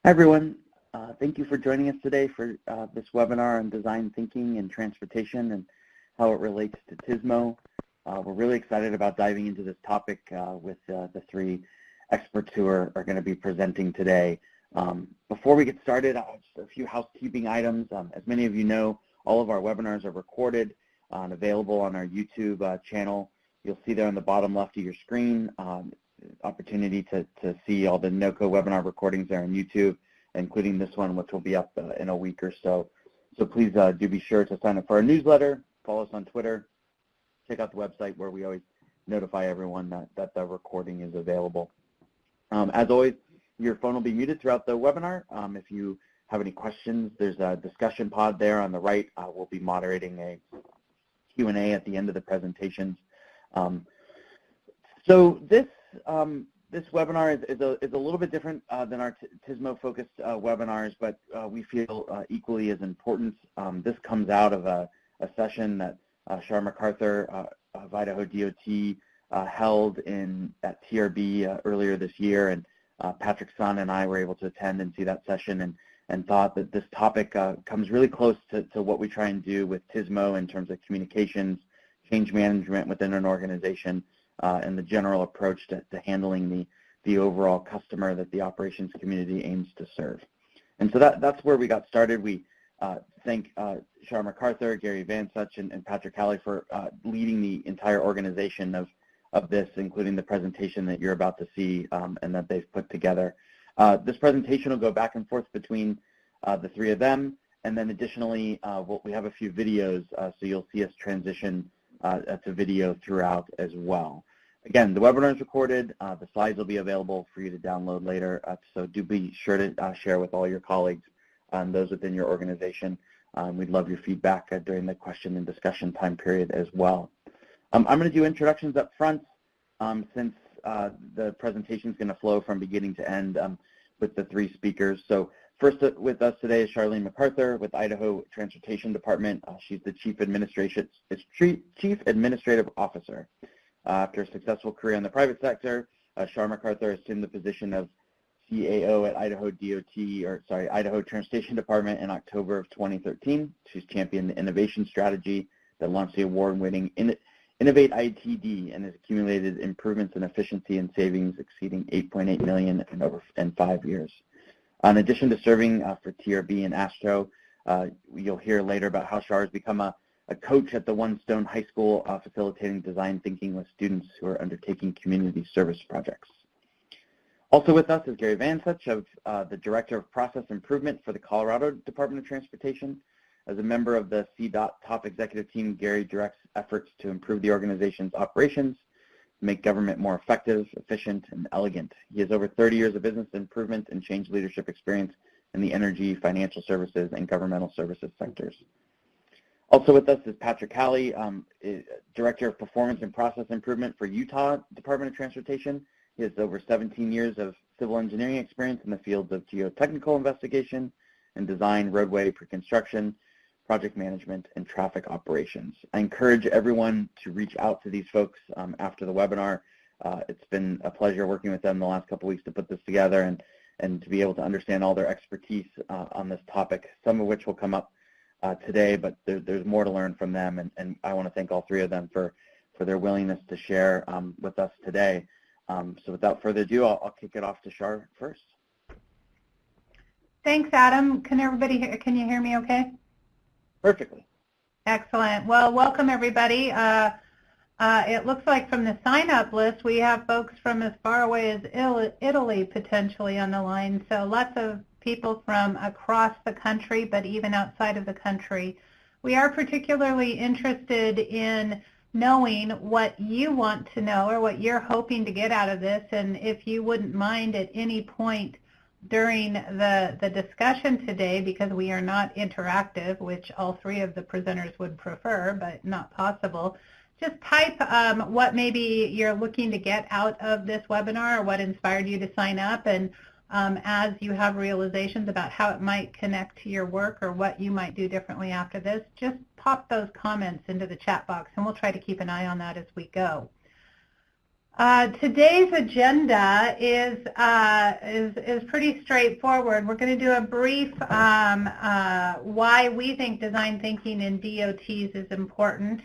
Hi, everyone. Thank you for joining us today for this webinar on design thinking and transportation and how it relates to TSMO. We're really excited about diving into this topic with the three experts who are going to be presenting today. Before we get started, just a few housekeeping items. As many of you know, all of our webinars are recorded and available on our YouTube channel. You'll see there on the bottom left of your screen opportunity to see all the NOCO webinar recordings there on YouTube, including this one, which will be up in a week or so. So please do be sure to sign up for our newsletter, follow us on Twitter, check out the website where we always notify everyone that the recording is available. As always, your phone will be muted throughout the webinar. If you have any questions, there's a discussion pod there on the right. We'll be moderating a Q&A at the end of the presentations. So this webinar is a little bit different than our TSMO-focused webinars, but we feel equally as important. This comes out of a session that Shar MacArthur of Idaho DOT held at TRB earlier this year, and Patrick Sun and I were able to attend and see that session and thought that this topic comes really close to what we try and do with TSMO in terms of communications, change management within an organization, and the general approach to handling the overall customer that the operations community aims to serve. And so that's where we got started. We thank Shar MacArthur, Gary Vansuch, and Patrick Halley for leading the entire organization of this, including the presentation that you're about to see and that they've put together. This presentation will go back and forth between the three of them, and then additionally, we have a few videos, so you'll see us transition to video throughout as well. Again, the webinar is recorded. The slides will be available for you to download later, so do be sure to share with all your colleagues and those within your organization. We'd love your feedback during the question and discussion time period as well. I'm going to do introductions up front since the presentation is going to flow from beginning to end with the three speakers. So first with us today is Charlene MacArthur with Idaho Transportation Department. She's the Chief Administrative Officer. After a successful career in the private sector, Shar MacArthur assumed the position of CAO at Idaho Transportation Department in October of 2013. She's championed the innovation strategy that launched the award-winning Innovate ITD and has accumulated improvements in efficiency and savings exceeding $8.8 million in 5 years. In addition to serving for TRB and ASTRO, you'll hear later about how Shar has become a coach at the One Stone High School, facilitating design thinking with students who are undertaking community service projects. Also with us is Gary Vansuch, the Director of Process Improvement for the Colorado Department of Transportation. As a member of the CDOT top executive team, Gary directs efforts to improve the organization's operations, make government more effective, efficient, and elegant. He has over 30 years of business improvement and change leadership experience in the energy, financial services, and governmental services sectors. Also with us is Patrick Halley, Director of Performance and Process Improvement for Utah Department of Transportation. He has over 17 years of civil engineering experience in the fields of geotechnical investigation and design, roadway pre-construction, project management, and traffic operations. I encourage everyone to reach out to these folks after the webinar. It's been a pleasure working with them the last couple weeks to put this together and to be able to understand all their expertise on this topic, some of which will come up today, but there's more to learn from them, and I want to thank all three of them for their willingness to share with us today. So without further ado, I'll kick it off to Shar first. Thanks, Adam. Can you hear me okay? Perfectly. Excellent. Well, welcome everybody. It looks like from the sign-up list we have folks from as far away as Italy potentially on the line, so lots of people from across the country, but even outside of the country. We are particularly interested in knowing what you want to know or what you're hoping to get out of this, and if you wouldn't mind at any point during the discussion today, because we are not interactive, which all three of the presenters would prefer, but not possible, just type what maybe you're looking to get out of this webinar or what inspired you to sign up, and as you have realizations about how it might connect to your work or what you might do differently after this, just pop those comments into the chat box, and we'll try to keep an eye on that as we go. Today's agenda is pretty straightforward. We're going to do a brief why we think design thinking in DOTs is important,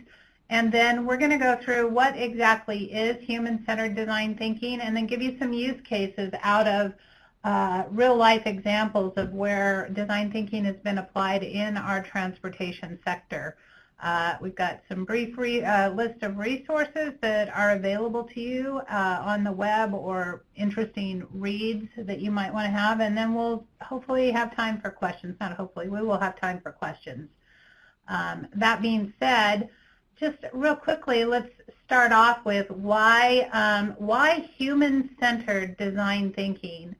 and then we're going to go through what exactly is human-centered design thinking, and then give you some use cases out of real-life examples of where design thinking has been applied in our transportation sector. We've got some brief list of resources that are available to you on the web, or interesting reads that you might want to have, and then we'll hopefully have time for questions. Not hopefully, we will have time for questions. That being said, just real quickly, let's start off with why human-centered design thinking.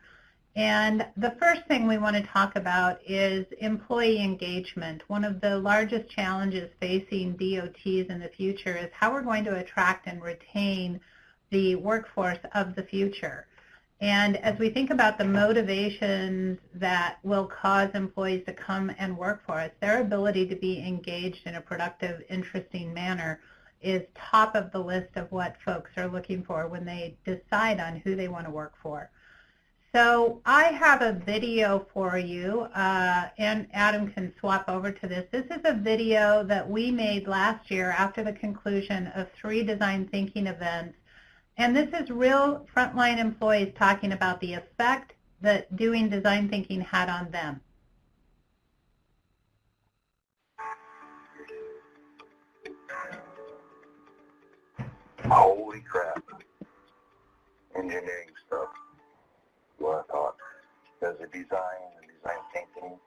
And the first thing we want to talk about is employee engagement. One of the largest challenges facing DOTs in the future is how we're going to attract and retain the workforce of the future. And as we think about the motivations that will cause employees to come and work for us, their ability to be engaged in a productive, interesting manner is top of the list of what folks are looking for when they decide on who they want to work for. So I have a video for you, and Adam can swap over to this. This is a video that we made last year after the conclusion of 3 design thinking events. And this is real frontline employees talking about the effect that doing design thinking had on them. Holy crap. Engineering stuff. What I thought. Because the design and design thinking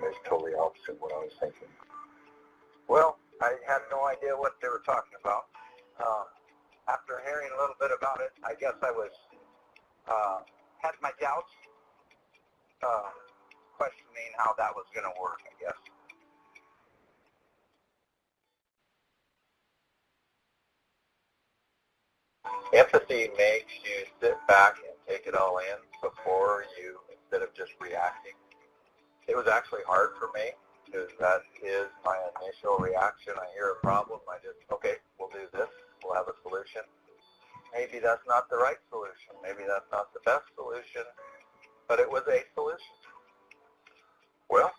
is totally opposite what I was thinking. Well, I had no idea what they were talking about. After hearing a little bit about it, I guess I was had my doubts, questioning how that was going to work, I guess. Empathy makes you sit back and take it all in before you, instead of just reacting. It was actually hard for me, because that is my initial reaction. I hear a problem, I just, okay, we'll do this, we'll have a solution. Maybe that's not the right solution, maybe that's not the best solution, but it was a solution. Well,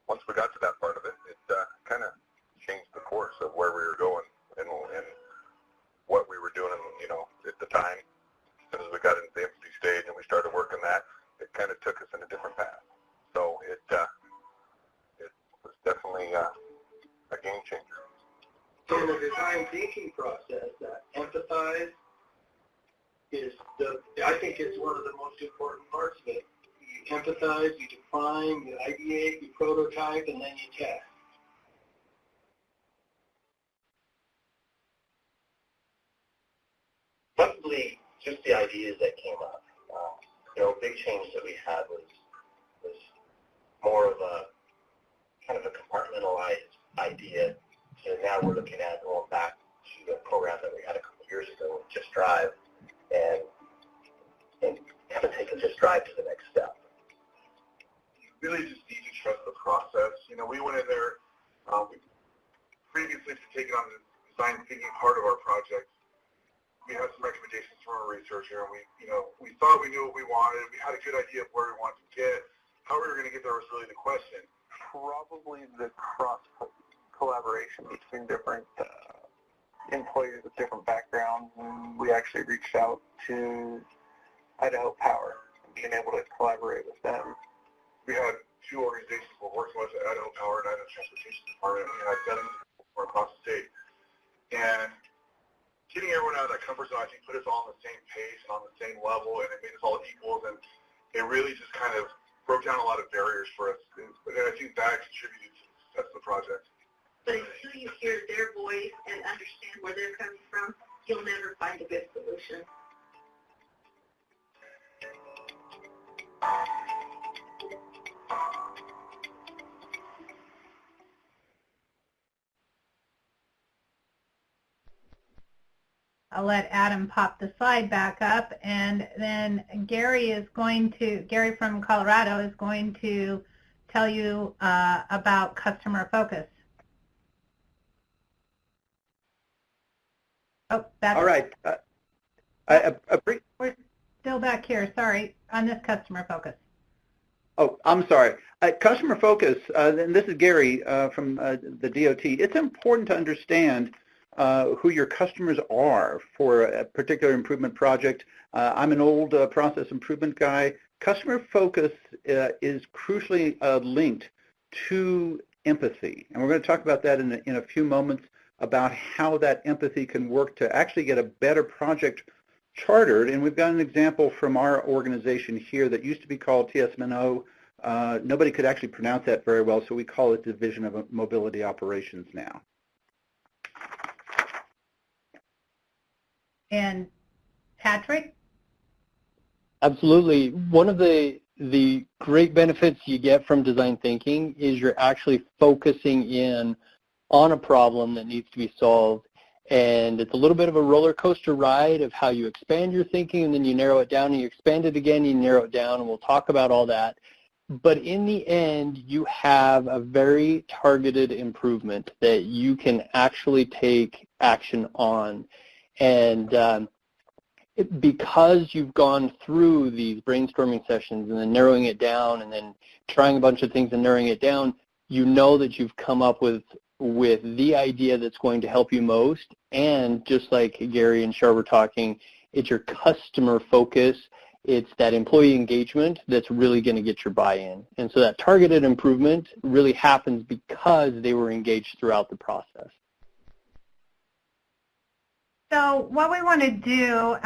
once we got to that part of it, it kind of changed the course of where we were going and what we were doing, you know, at the time. As soon as we got into the empathy stage and we started working that, it kind of took us in a different path. So it was definitely a game changer. So the design thinking process, Empathize, I think it's one of the most important parts of it. You empathize, you define, you ideate, you prototype, and then you test. Probably just the ideas that came up. You know, a big change that we had was more of a kind of a compartmentalized idea. So now we're looking at going back to a program that we had a couple years ago, Just Drive, and kind of taking Just Drive to the next step. You really just need to trust the process. You know, we went in there previously to take on the design thinking part of our project. We had some recommendations from a researcher, and we thought we knew what we wanted. We had a good idea of where we wanted to get. How we were going to get there was really the question. Probably the cross collaboration between different employees with different backgrounds, and we actually reached out to Idaho Power, being able to collaborate with them. We had 2 organizations were working with us at Idaho Power and Idaho Transportation Department. We had 7 from across the state, and getting everyone out of that comfort zone, I think, put us all on the same pace and on the same level, and it made us all equals, and it really just kind of broke down a lot of barriers for us. And I think that contributed to the success of the project. But until you hear their voice and understand where they're coming from, you'll never find a good solution. I'll let Adam pop the slide back up, and then Gary from Colorado is going to tell you about customer focus. Oh, that's All right. we're still back here. Sorry, on this customer focus. Oh, I'm sorry. Customer focus, and this is Gary from the DOT. It's important to understand who your customers are for a particular improvement project. I'm an old process improvement guy. Customer focus is crucially linked to empathy, and we're going to talk about that in a few moments about how that empathy can work to actually get a better project chartered. And we've got an example from our organization here that used to be called TSMO. Nobody could actually pronounce that very well, so we call it Division of Mobility Operations now. And Patrick? Absolutely. One of the great benefits you get from design thinking is you're actually focusing in on a problem that needs to be solved. And it's a little bit of a roller coaster ride of how you expand your thinking and then you narrow it down and you expand it again, you narrow it down, and we'll talk about all that. But in the end, you have a very targeted improvement that you can actually take action on. And because you've gone through these brainstorming sessions and then narrowing it down and then trying a bunch of things and narrowing it down, you know that you've come up with the idea that's going to help you most. And just like Gary and Shar were talking, it's your customer focus, it's that employee engagement that's really going to get your buy-in. And so that targeted improvement really happens because they were engaged throughout the process. So what we want to do,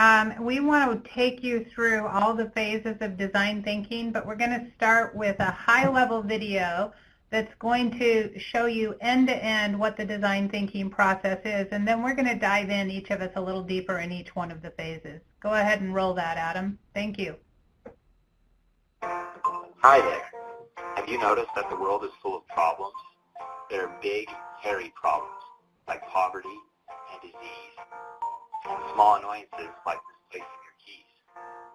we want to take you through all the phases of design thinking, but we're going to start with a high-level video that's going to show you end-to-end what the design thinking process is, and then we're going to dive in, each of us, a little deeper in each one of the phases. Go ahead and roll that, Adam. Thank you. Hi there. Have you noticed that the world is full of problems? There are big, hairy problems, like poverty and disease, and small annoyances like misplacing your keys.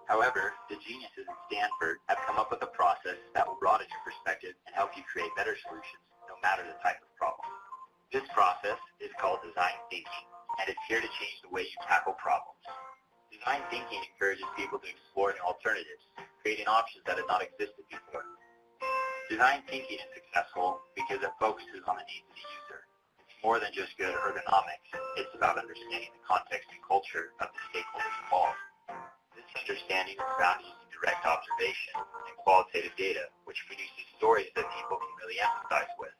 However, the geniuses at Stanford have come up with a process that will broaden your perspective and help you create better solutions no matter the type of problem. This process is called design thinking, and it's here to change the way you tackle problems. Design thinking encourages people to explore new alternatives, creating options that had not existed before. Design thinking is successful because it focuses on the needs of the user. It's more than just good ergonomics. It's about understanding the context and culture of the stakeholders involved. This understanding is found using direct observation and qualitative data, which produces stories that people can really empathize with.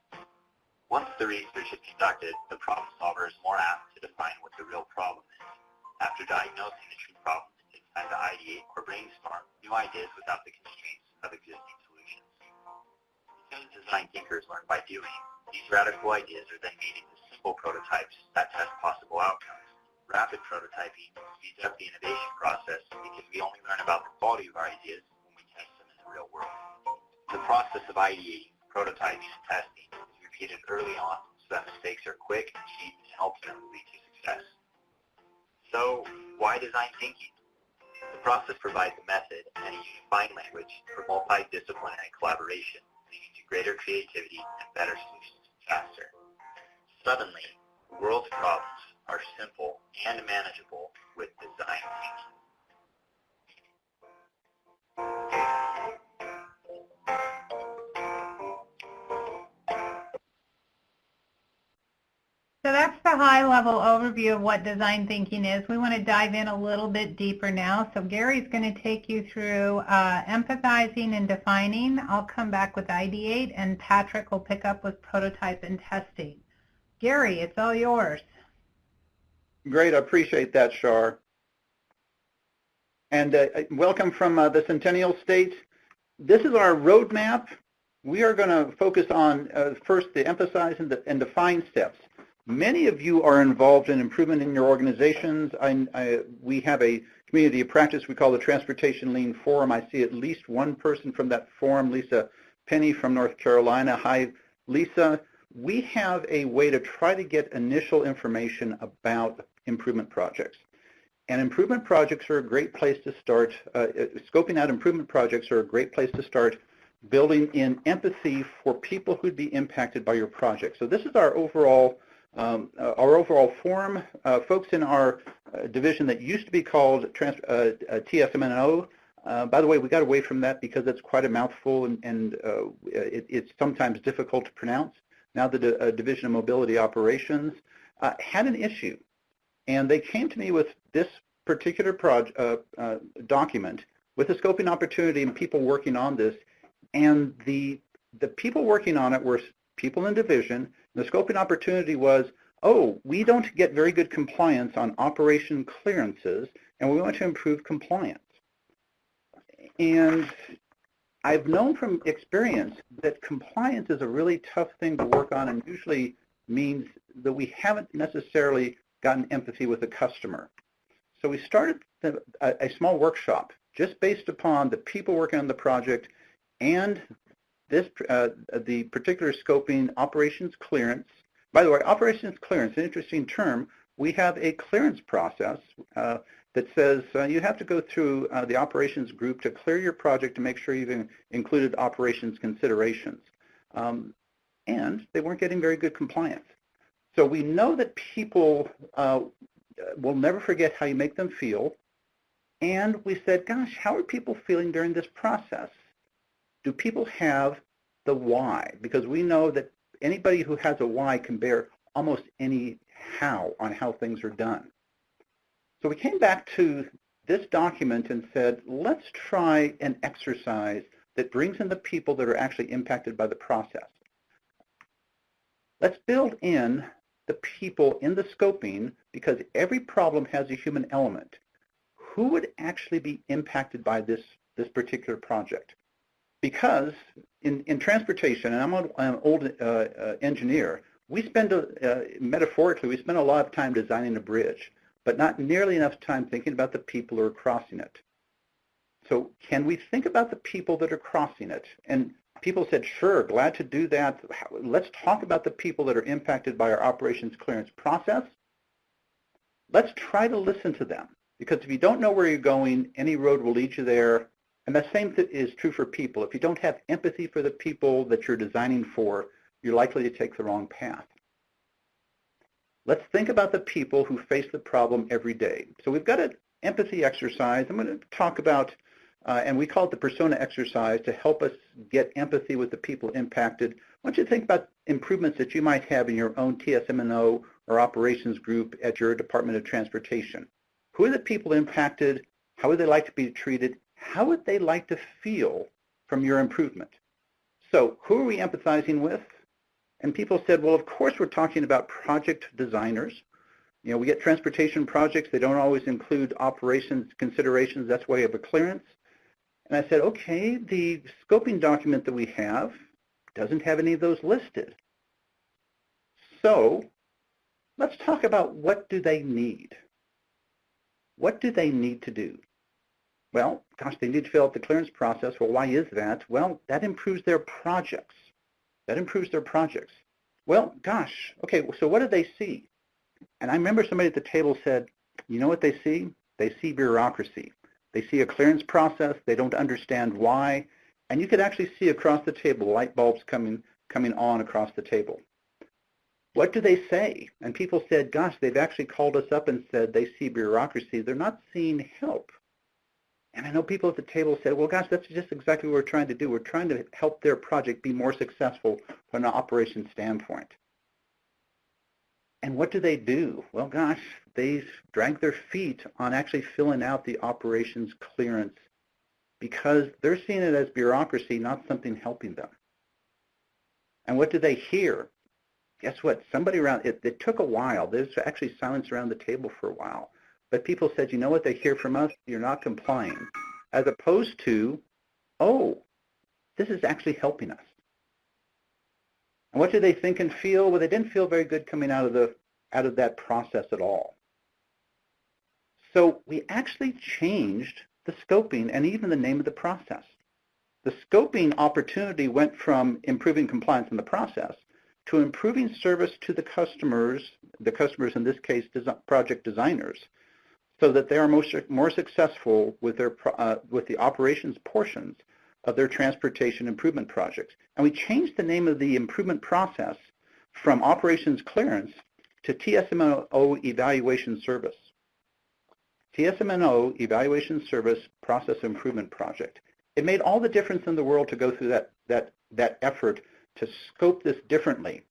Once the research is conducted, the problem solver is more apt to define what the real problem is. After diagnosing the true problem, it takes time to ideate or brainstorm new ideas without the constraints of existing solutions. Because design thinkers learn by doing, these radical ideas are then made into simple prototypes that test possible outcomes. Rapid prototyping speeds up the innovation process because we only learn about the quality of our ideas when we test them in the real world. The process of ideating, prototyping, and testing is repeated early on so that mistakes are quick, cheap, and ultimately lead to success. So, why design thinking? The process provides a method and a unified language for multidisciplinary collaboration, leading to greater creativity and better solutions faster. Suddenly, the world's problems are simple and manageable with design thinking. So that's the high-level overview of what design thinking is. We want to dive in a little bit deeper now. So Gary's going to take you through empathizing and defining. I'll come back with ideate, and Patrick will pick up with prototype and testing. Gary, it's all yours. Great, I appreciate that, Shar. And welcome from the Centennial State. This is our roadmap. We are going to focus on first the empathize and define steps. Many of you are involved in improvement in your organizations. We have a community of practice we call the Transportation Lean Forum. I see at least one person from that forum, Lisa Penny from North Carolina. Hi, Lisa. We have a way to try to get initial information about improvement projects. And improvement projects are a great place to start. Scoping out improvement projects are a great place to start building in empathy for people who'd be impacted by your project. So this is our overall Our overall form, folks in our division that used to be called TSMO, by the way, we got away from that because it's quite a mouthful and it's sometimes difficult to pronounce. Now the Division of Mobility Operations had an issue, and they came to me with this particular document with a scoping opportunity and people working on this, and the people working on it were people in division. The scoping opportunity was, oh, we don't get very good compliance on operation clearances, and we want to improve compliance. And I've known from experience that compliance is a really tough thing to work on and usually means that we haven't necessarily gotten empathy with the customer. So we started a small workshop just based upon the people working on the project and this the particular scoping operations clearance. By the way, operations clearance, an interesting term. We have a clearance process that says you have to go through the operations group to clear your project to make sure you've included operations considerations. And they weren't getting very good compliance. So we know that people will never forget how you make them feel. And we said, gosh, how are people feeling during this process? Do people have the why? Because we know that anybody who has a why can bear almost any how on how things are done. So we came back to this document and said, let's try an exercise that brings in the people that are actually impacted by the process. Let's build in the people in the scoping because every problem has a human element. Who would actually be impacted by this particular project? Because in transportation, and I'm an old engineer, we spend, metaphorically, we spend a lot of time designing a bridge, but not nearly enough time thinking about the people who are crossing it. So can we think about the people that are crossing it? And people said, sure, glad to do that. Let's talk about the people that are impacted by our operations clearance process. Let's try to listen to them. Because if you don't know where you're going, any road will lead you there. And the same is true for people. If you don't have empathy for the people that you're designing for, you're likely to take the wrong path. Let's think about the people who face the problem every day. So we've got an empathy exercise. I'm going to talk about, and we call it the persona exercise to help us get empathy with the people impacted. I want you to think about improvements that you might have in your own TSMO or operations group at your Department of Transportation. Who are the people impacted? How would they like to be treated? How would they like to feel from your improvement? So who are we empathizing with? And people said, well, of course we're talking about project designers. You know, we get transportation projects. They don't always include operations considerations. That's why you have a clearance. And I said, okay, the scoping document that we have doesn't have any of those listed. So let's talk about what do they need? What do they need to do? Well, gosh, they need to fill out the clearance process. Well, why is that? Well, that improves their projects. That improves their projects. Well, gosh, okay, so what do they see? And I remember somebody at the table said, you know what they see? They see bureaucracy. They see a clearance process. They don't understand why. And you could actually see across the table light bulbs coming on across the table. What do they say? And people said, gosh, they've actually called us up and said they see bureaucracy. They're not seeing help. And I know people at the table said, well, gosh, that's just exactly what we're trying to do. We're trying to help their project be more successful from an operations standpoint. And what do? Well, gosh, they drag their feet on actually filling out the operations clearance because they're seeing it as bureaucracy, not something helping them. And what do they hear? Guess what? Somebody around, it took a while. There's actually silence around the table for a while. But people said, you know what they hear from us? You're not complying. As opposed to, oh, this is actually helping us. And what do they think and feel? Well, they didn't feel very good coming out of that process at all. So we actually changed the scoping and even the name of the process. The scoping opportunity went from improving compliance in the process to improving service to the customers in this case project designers, so that they are more successful with the operations portions of their transportation improvement projects. And we changed the name of the improvement process from operations clearance to TSMO Evaluation Service. TSMO Evaluation Service Process Improvement Project. It made all the difference in the world to go through that effort to scope this differently,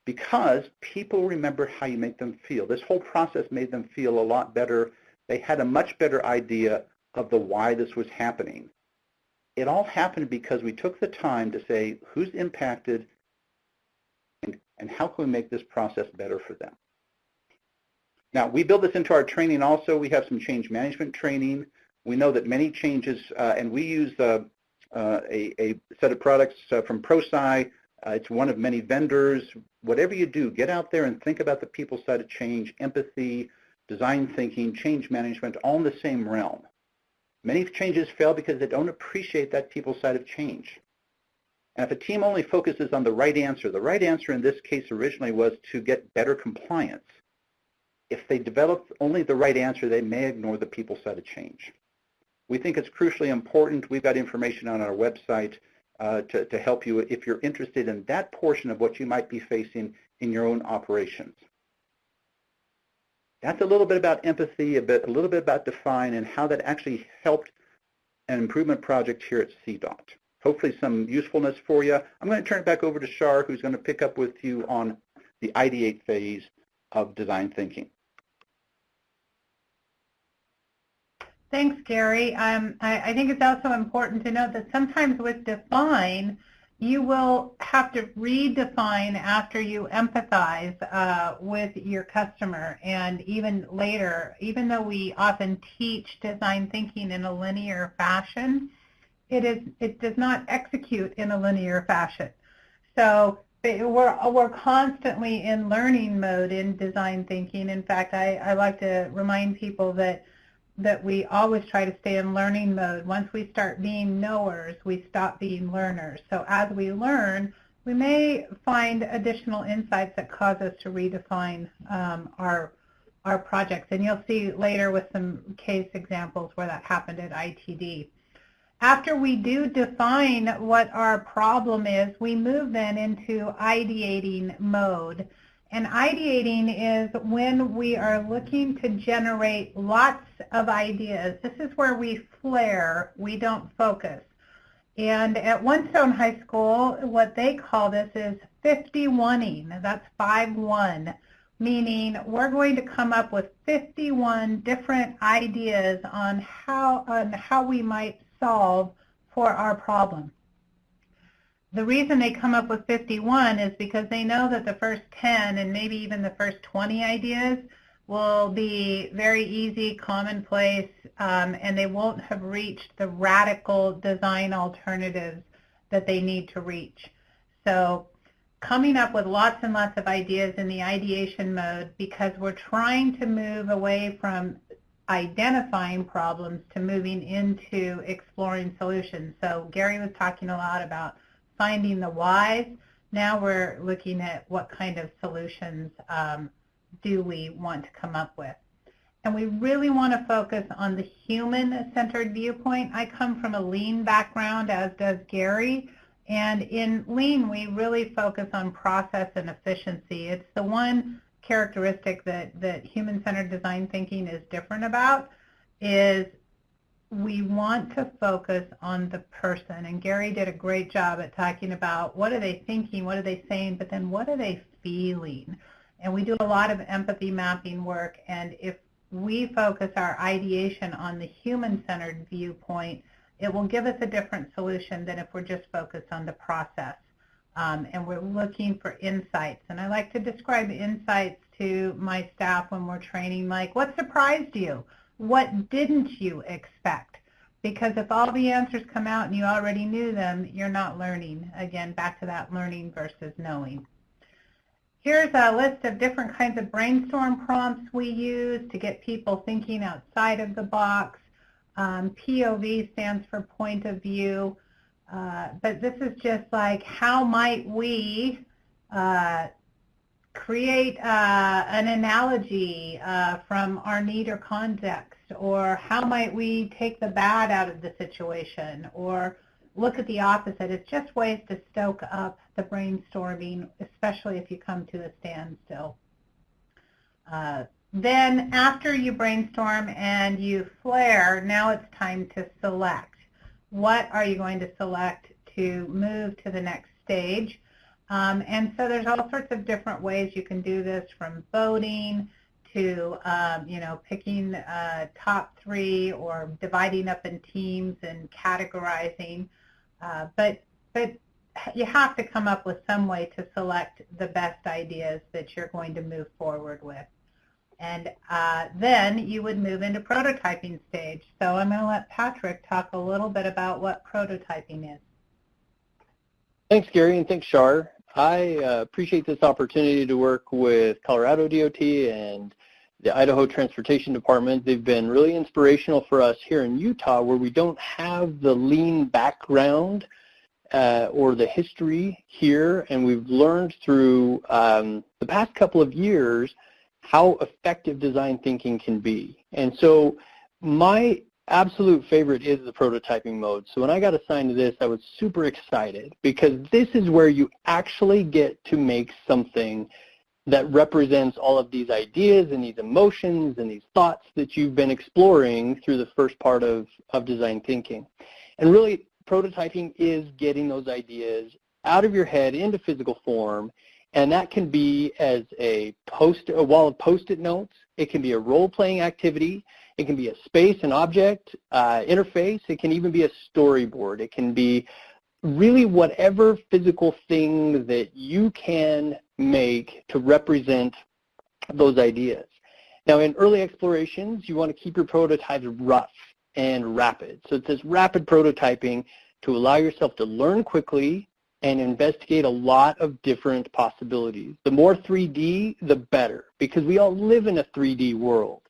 because people remember how you make them feel. This whole process made them feel a lot better. They had a much better idea of the why this was happening. It all happened because we took the time to say who's impacted and how can we make this process better for them. Now, we build this into our training also. We have some change management training. We know that many changes, and we use a set of products from ProSci. It's one of many vendors. Whatever you do, get out there and think about the people side of change, empathy, design thinking, change management, all in the same realm. Many changes fail because they don't appreciate that people side of change. And if a team only focuses on the right answer in this case originally was to get better compliance. If they develop only the right answer, they may ignore the people side of change. We think it's crucially important. We've got information on our website to help you if you're interested in that portion of what you might be facing in your own operations. That's a little bit about empathy, a little bit about Define, and how that actually helped an improvement project here at CDOT. Hopefully some usefulness for you. I'm going to turn it back over to Shar, who's going to pick up with you on the ideate phase of design thinking. Thanks, Gary. I think it's also important to note that sometimes with Define, you will have to redefine after you empathize with your customer. And even later, even though we often teach design thinking in a linear fashion, it does not execute in a linear fashion. So we're constantly in learning mode in design thinking. In fact, I like to remind people that we always try to stay in learning mode. Once we start being knowers, we stop being learners. So as we learn, we may find additional insights that cause us to redefine our projects. And you'll see later with some case examples where that happened at ITD. After we do define what our problem is, we move then into ideating mode. And ideating is when we are looking to generate lots of ideas. This is where we flare, we don't focus. And at One Stone High School, what they call this is 51ing. That's 5-1, meaning we're going to come up with 51 different ideas on how we might solve for our problem. The reason they come up with 51 is because they know that the first 10 and maybe even the first 20 ideas will be very easy, commonplace, and they won't have reached the radical design alternatives that they need to reach. So coming up with lots and lots of ideas in the ideation mode, because we're trying to move away from identifying problems to moving into exploring solutions. So Gary was talking a lot about finding the whys. Now we're looking at what kind of solutions do we want to come up with. And we really want to focus on the human-centered viewpoint. I come from a lean background, as does Gary. And in lean, we really focus on process and efficiency. It's the one characteristic that human-centered design thinking is different about, is we want to focus on the person. And Gary did a great job at talking about what are they thinking, what are they saying, but then what are they feeling. And we do a lot of empathy mapping work, and if we focus our ideation on the human-centered viewpoint, it will give us a different solution than if we're just focused on the process. And we're looking for insights. And I like to describe insights to my staff when we're training, like, what surprised you? What didn't you expect? Because if all the answers come out and you already knew them, you're not learning. Again, back to that learning versus knowing. Here's a list of different kinds of brainstorm prompts we use to get people thinking outside of the box. POV stands for point of view. But this is just like, how might we create an analogy from our need or context, or how might we take the bad out of the situation, or look at the opposite. It's just ways to stoke up the brainstorming, especially if you come to a standstill. Then after you brainstorm and you flare, now it's time to select. What are you going to select to move to the next stage? And so there's all sorts of different ways you can do this, from voting to picking top 3 or dividing up in teams and categorizing. But you have to come up with some way to select the best ideas that you're going to move forward with. And then you would move into prototyping stage. So I'm going to let Patrick talk a little bit about what prototyping is. Thanks, Gary, and thanks, Shar. I appreciate this opportunity to work with Colorado DOT and the Idaho Transportation Department. They've been really inspirational for us here in Utah, where we don't have the lean background or the history here, and we've learned through the past couple of years how effective design thinking can be. And so my absolute favorite is the prototyping mode. So when I got assigned to this, I was super excited, because this is where you actually get to make something that represents all of these ideas and these emotions and these thoughts that you've been exploring through the first part of design thinking. And really, prototyping is getting those ideas out of your head into physical form, and that can be as a wall of Post-it notes. It can be a role-playing activity. It can be a space and object interface. It can even be a storyboard. It can be really whatever physical thing that you can make to represent those ideas. Now, in early explorations, you want to keep your prototypes rough and rapid. So it's this rapid prototyping to allow yourself to learn quickly and investigate a lot of different possibilities. The more 3D, the better, because we all live in a 3D world.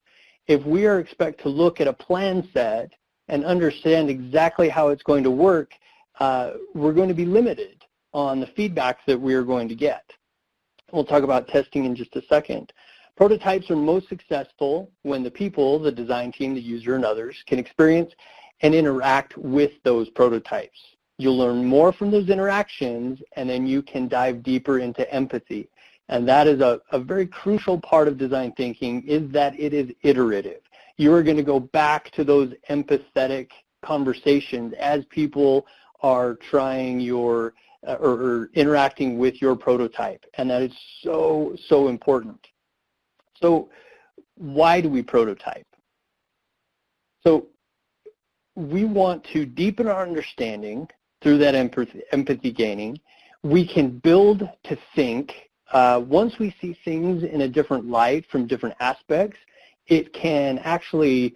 If we are expected to look at a plan set and understand exactly how it's going to work, we're going to be limited on the feedback that we're going to get. We'll talk about testing in just a second. Prototypes are most successful when the people, the design team, the user, and others can experience and interact with those prototypes. You'll learn more from those interactions, and then you can dive deeper into empathy. And that is a very crucial part of design thinking, is that it is iterative. You are going to go back to those empathetic conversations as people are trying your or interacting with your prototype, and that is so, so important. So why do we prototype? So we want to deepen our understanding through that empathy gaining. We can build to think. Once we see things in a different light from different aspects, it can actually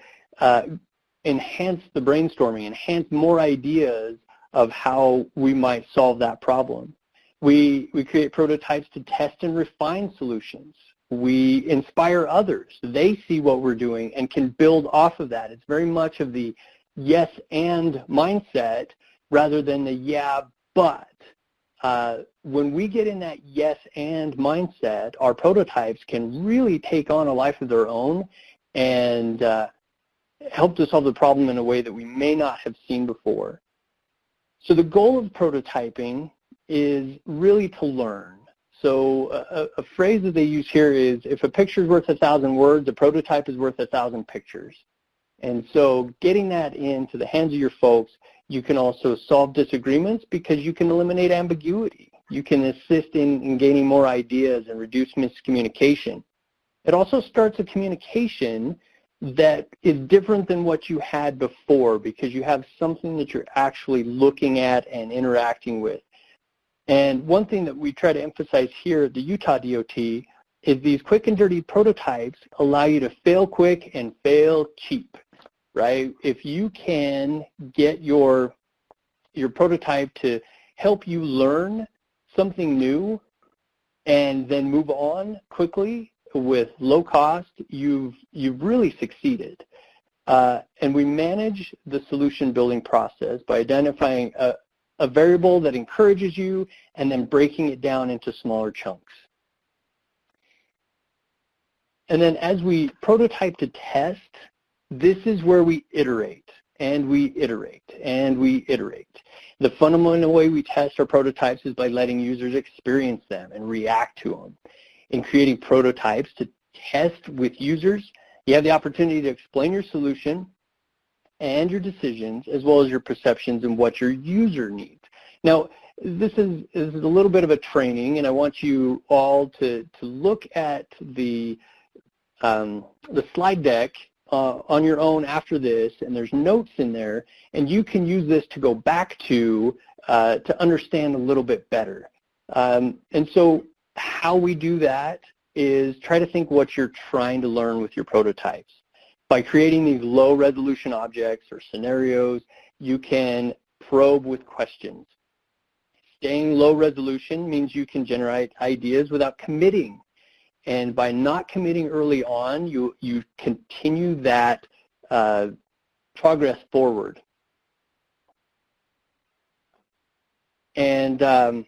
enhance the brainstorming, enhance more ideas of how we might solve that problem. We create prototypes to test and refine solutions. We inspire others. They see what we're doing and can build off of that. It's very much of the yes and mindset rather than the yeah but. When we get in that yes and mindset, our prototypes can really take on a life of their own and help to solve the problem in a way that we may not have seen before. So the goal of prototyping is really to learn. So a phrase that they use here is, if a picture is worth 1,000 words, a prototype is worth 1,000 pictures. And so getting that into the hands of your folks, you can also solve disagreements because you can eliminate ambiguity. You can assist in gaining more ideas and reduce miscommunication. It also starts a communication that is different than what you had before, because you have something that you're actually looking at and interacting with. And one thing that we try to emphasize here at the Utah DOT is these quick and dirty prototypes allow you to fail quick and fail cheap, right? If you can get your prototype to help you learn something new and then move on quickly with low cost, you've really succeeded. And we manage the solution building process by identifying a variable that encourages you and then breaking it down into smaller chunks. And then as we prototype to test, this is where we iterate and we iterate and we iterate. The fundamental way we test our prototypes is by letting users experience them and react to them, and creating prototypes to test with users, you have the opportunity to explain your solution and your decisions, as well as your perceptions and what your user needs. Now, this is a little bit of a training, and I want you all to look at the slide deck on your own after this, and there's notes in there, and you can use this to go back to understand a little bit better. And so how we do that is try to think what you're trying to learn with your prototypes. By creating these low-resolution objects or scenarios, you can probe with questions. Staying low resolution means you can generate ideas without committing. And by not committing early on, you continue that progress forward. And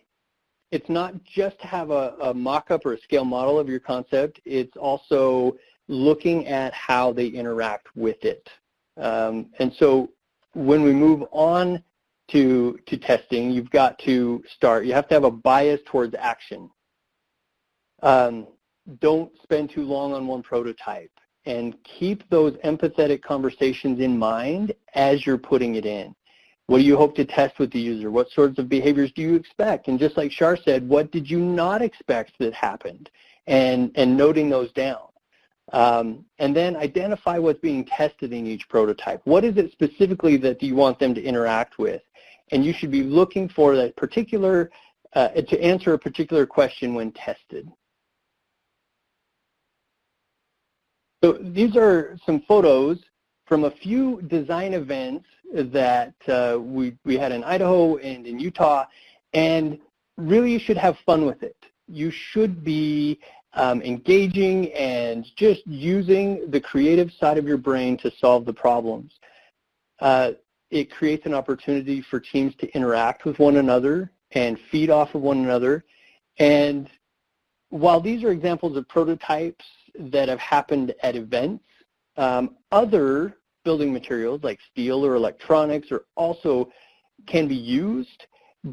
it's not just to have a mock-up or a scale model of your concept, it's also looking at how they interact with it. And so when we move on to testing, you've got to start. You have to have a bias towards action. Don't spend too long on one prototype, and keep those empathetic conversations in mind as you're putting it in. What do you hope to test with the user? What sorts of behaviors do you expect? And just like Shar said, what did you not expect that happened? And noting those down. And then identify what's being tested in each prototype. What is it specifically that you want them to interact with? And you should be looking for that particular, to answer a particular question when tested. So these are some photos from a few design events that we had in Idaho and in Utah, and really you should have fun with it. You should be engaging and just using the creative side of your brain to solve the problems. It creates an opportunity for teams to interact with one another and feed off of one another. And while these are examples of prototypes that have happened at events, other building materials like steel or electronics also can be used,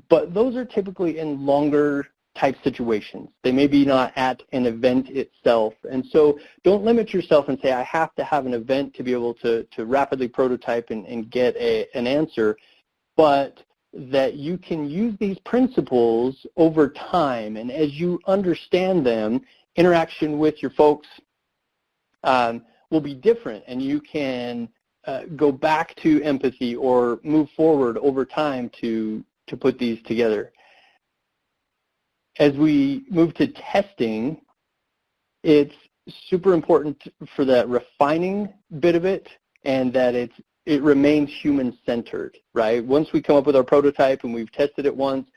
but those are typically in longer type situations. They may be not at an event itself. And so don't limit yourself and say, I have to have an event to be able to rapidly prototype and get an answer, but that you can use these principles over time. And as you understand them, interaction with your folks will be different, and you can go back to empathy or move forward over time to put these together. As we move to testing, it's super important for that refining bit of it, and that it remains human-centered, right? Once we come up with our prototype and we've tested it once,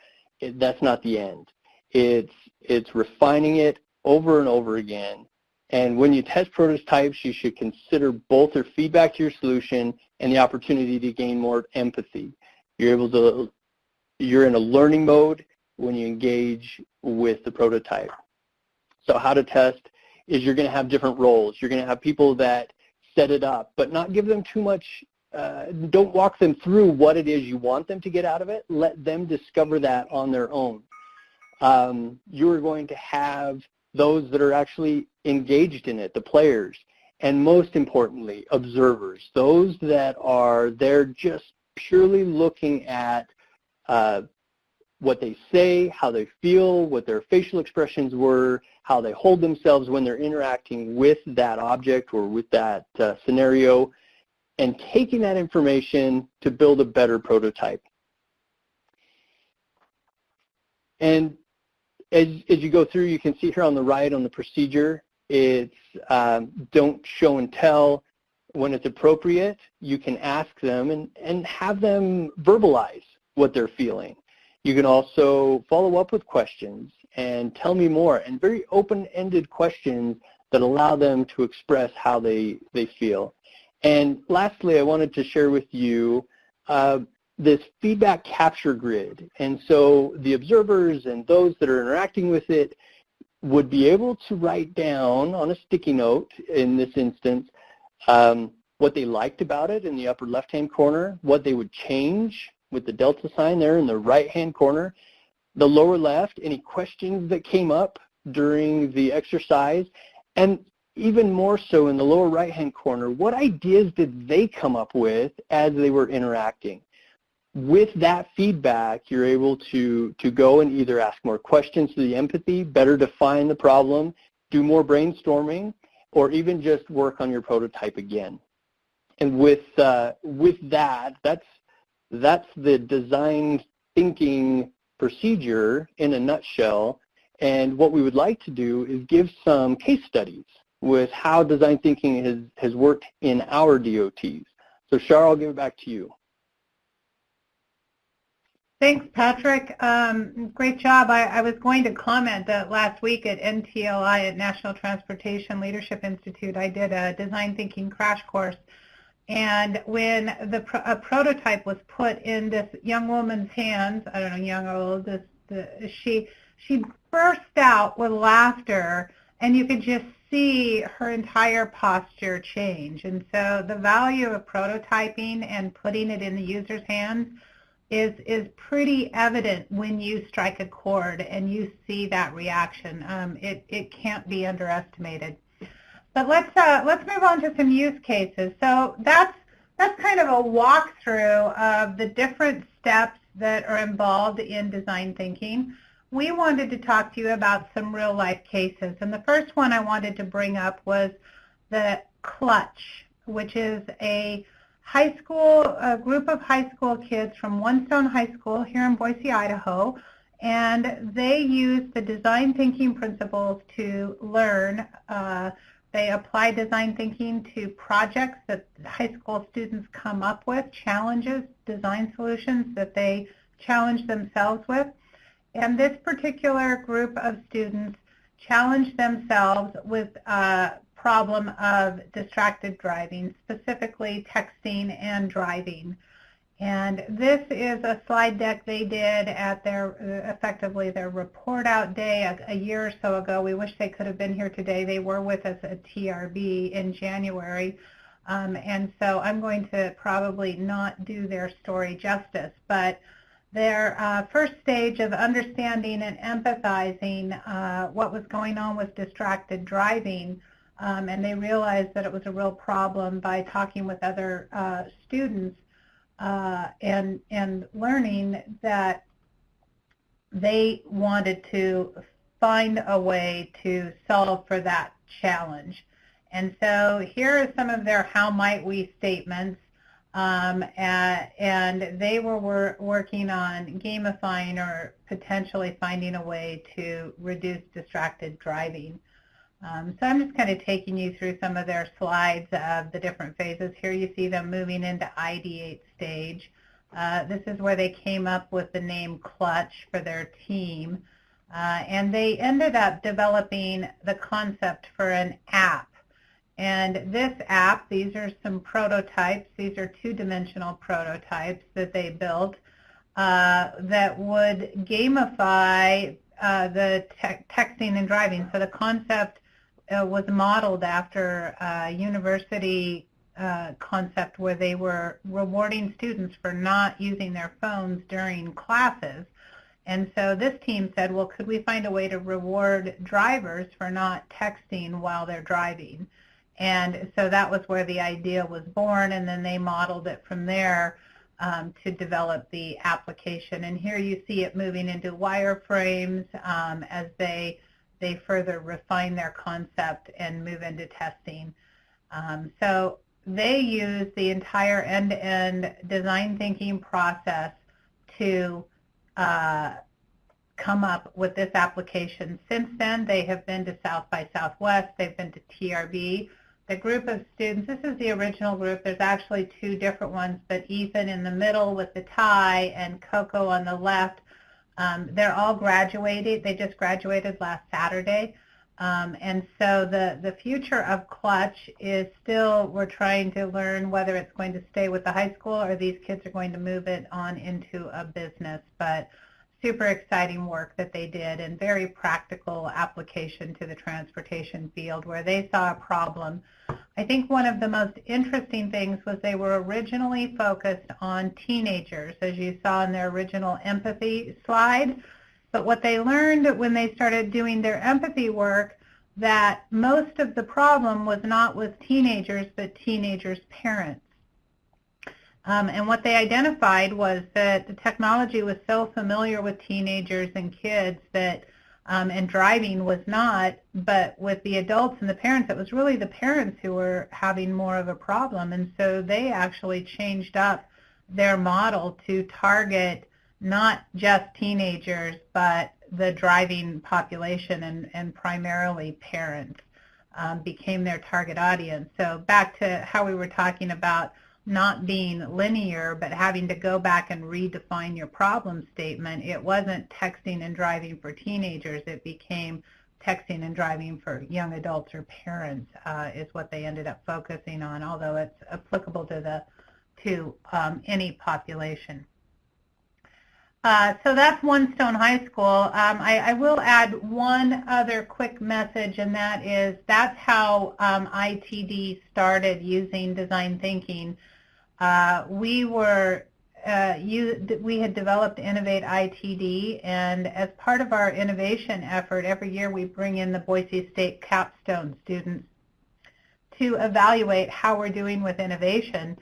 that's not the end. It's refining it over and over again. And when you test prototypes, you should consider both their feedback to your solution and the opportunity to gain more empathy. You're in a learning mode when you engage with the prototype. So how to test is you're going to have different roles. You're going to have people that set it up, but not give them too much. Don't walk them through what it is you want them to get out of it. Let them discover that on their own. You're going to have those that are actually engaged in it, the players, and most importantly, observers, those that are there just purely looking at what they say, how they feel, what their facial expressions were, how they hold themselves when they're interacting with that object or with that scenario, and taking that information to build a better prototype. And as you go through, you can see here on the right on the procedure, it's don't show and tell. When it's appropriate, you can ask them and have them verbalize what they're feeling. You can also follow up with questions and tell me more, and very open-ended questions that allow them to express how they feel. And lastly, I wanted to share with you this feedback capture grid. And so the observers and those that are interacting with it would be able to write down on a sticky note, in this instance, what they liked about it in the upper left-hand corner, what they would change with the delta sign there in the right-hand corner, the lower left, any questions that came up during the exercise, and even more so in the lower right-hand corner, what ideas did they come up with as they were interacting? With that feedback, you're able to go and either ask more questions to the empathy, better define the problem, do more brainstorming, or even just work on your prototype again. And with that, that's the design thinking procedure in a nutshell. And what we would like to do is give some case studies with how design thinking has worked in our DOTs. So Shar, I'll give it back to you. Thanks, Patrick. Great job. I was going to comment that last week at NTLI, at National Transportation Leadership Institute, I did a design thinking crash course. And when a prototype was put in this young woman's hands, I don't know, young or old, she burst out with laughter, and you could just see her entire posture change. And so the value of prototyping and putting it in the user's hands is pretty evident when you strike a chord and you see that reaction. It can't be underestimated. But let's move on to some use cases. So that's kind of a walkthrough of the different steps that are involved in design thinking. We wanted to talk to you about some real life cases. And the first one I wanted to bring up was the Clutch, which is a group of high school kids from One Stone High School here in Boise, Idaho, and they use the design thinking principles to learn. They apply design thinking to projects that high school students come up with, challenges, design solutions that they challenge themselves with. And this particular group of students challenged themselves with problem of distracted driving, specifically texting and driving. And this is a slide deck they did at effectively their report out day a year or so ago. We wish they could have been here today. They were with us at TRB in January. And so I'm going to probably not do their story justice, but their first stage of understanding and empathizing what was going on with distracted driving, and they realized that it was a real problem by talking with other students and learning that they wanted to find a way to solve for that challenge. And so here are some of their how might we statements, and they were working on gamifying or potentially finding a way to reduce distracted driving. So I'm just kind of taking you through some of their slides of the different phases. Here you see them moving into ideate stage. This is where they came up with the name Clutch for their team. And they ended up developing the concept for an app. And this app, these are some prototypes. These are two-dimensional prototypes that they built that would gamify the texting and driving. So the concept was modeled after a university concept where they were rewarding students for not using their phones during classes. And so this team said, well, could we find a way to reward drivers for not texting while they're driving? And so that was where the idea was born, and then they modeled it from there to develop the application. And here you see it moving into wireframes as they further refine their concept and move into testing. So they use the entire end-to-end design thinking process to come up with this application. Since then, they have been to South by Southwest. They've been to TRB. The group of students, this is the original group. There's actually two different ones, but Ethan in the middle with the tie and Coco on the left, they're all graduated. They just graduated last Saturday. And so the future of Clutch is still, we're trying to learn whether it's going to stay with the high school or these kids are going to move it on into a business. But super exciting work that they did and very practical application to the transportation field where they saw a problem. I think one of the most interesting things was they were originally focused on teenagers, as you saw in their original empathy slide. But what they learned when they started doing their empathy work that most of the problem was not with teenagers, but teenagers' parents. And what they identified was that the technology was so familiar with teenagers and kids that, and driving was not, but with the adults and the parents, it was really the parents who were having more of a problem. And so they actually changed up their model to target not just teenagers, but the driving population, and primarily parents became their target audience. So back to how we were talking about not being linear, but having to go back and redefine your problem statement. It wasn't texting and driving for teenagers. It became texting and driving for young adults or parents is what they ended up focusing on, although it's applicable to any population. So that's One Stone High School. I will add one other quick message, and that is that's how ITD started using design thinking. We had developed Innovate ITD, and as part of our innovation effort, every year we bring in the Boise State capstone students to evaluate how we're doing with innovation.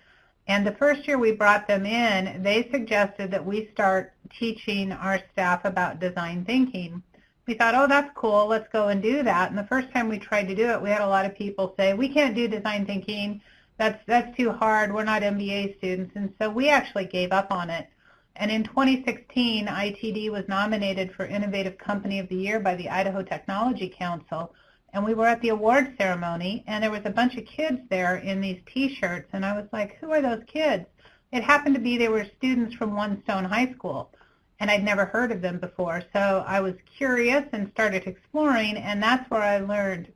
And the first year we brought them in, they suggested that we start teaching our staff about design thinking. We thought, oh, that's cool, let's go and do that. And the first time we tried to do it, we had a lot of people say, we can't do design thinking. That's too hard. We're not MBA students. And so we actually gave up on it. And in 2016, ITD was nominated for Innovative Company of the Year by the Idaho Technology Council. And we were at the award ceremony, and there was a bunch of kids there in these T-shirts. And I was like, who are those kids? It happened to be they were students from One Stone High School, and I'd never heard of them before. So I was curious and started exploring, and that's where I learned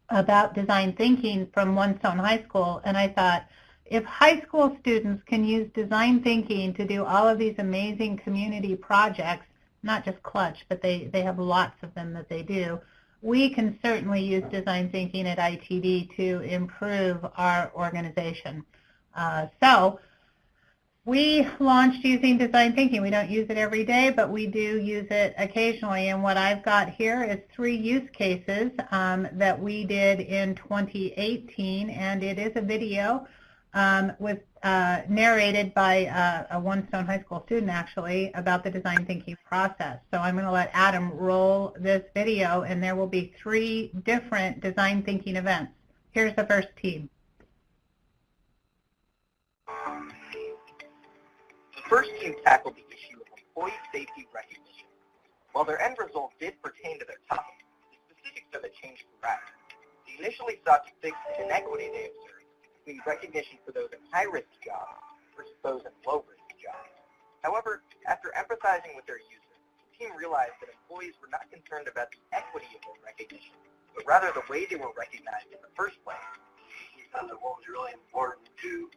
about design thinking from One Stone High School. And I thought, if high school students can use design thinking to do all of these amazing community projects, not just Clutch, but they have lots of them that they do, we can certainly use design thinking at ITD to improve our organization. So we launched using design thinking. We don't use it every day, but we do use it occasionally. And what I've got here is 3 use cases that we did in 2018, and it is a video narrated by a One Stone High School student, actually, about the design thinking process. So I'm going to let Adam roll this video, and there will be 3 different design thinking events. Here's the first team. The first team tackled the issue of employee safety recognition. While their end result did pertain to their topic, the specifics of it changed throughout. They initially sought to fix the inequity they observed between recognition for those in high-risk jobs versus those in low-risk jobs. However, after empathizing with their users, the team realized that employees were not concerned about the equity of their recognition, but rather the way they were recognized in the first place. We found that what was really important to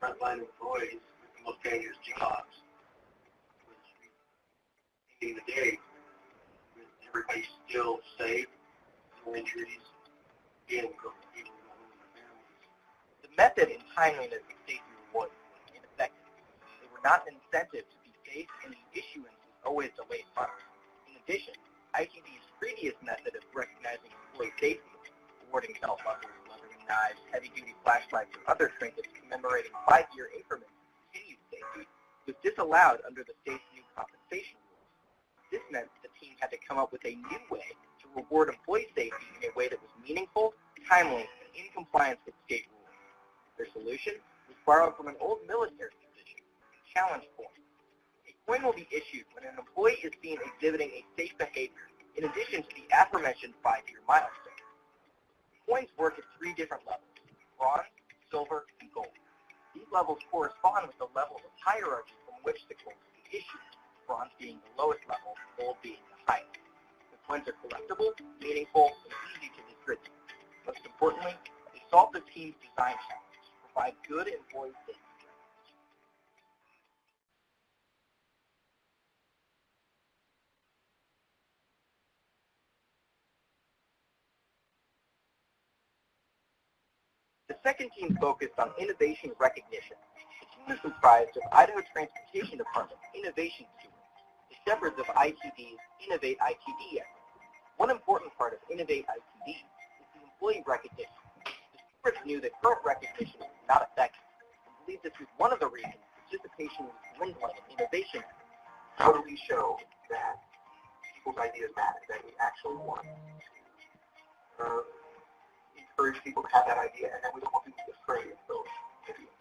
frontline employees with the most dangerous jobs was ending the day with everybody still safe, no injuries, and people going home to their families. The method and timeliness of safety rewards was ineffective. They were not an incentive to be safe, and the issuance was always delayed funds. In addition, ITD's previous method of recognizing employee safety, awarding belt buckles, leathering knives, heavy-duty flashlights, and other trinkets commemorating 5-year increments of continued safety, was disallowed under the state's new compensation rules. This meant the team had to come up with a new way to reward employee safety in a way that was meaningful, timely, and in compliance with state rules. Their solution was borrowed from an old military tradition, challenge coins. A coin will be issued when an employee is seen exhibiting a safe behavior in addition to the aforementioned 5-year milestone. Coins work at 3 different levels: bronze, silver, and gold. These levels correspond with the level of hierarchy from which the coins will be issued, bronze being the lowest level, gold being the highest. The coins are collectible, meaningful, and easy to distribute. Most importantly, they solve the team's design challenge to provide good employee safety. The second team focused on innovation recognition. The team is comprised of Idaho Transportation Department innovation students, the shepherds of ITD's Innovate ITD effort. One important part of Innovate ITD is the employee recognition. The stewards knew that current recognition was not effective and believed this was one of the reasons participation was dwindling in innovation. How do we show that people's ideas matter, that we actually want to encourage people to have that idea, and that we don't want people to be afraid of those ideas?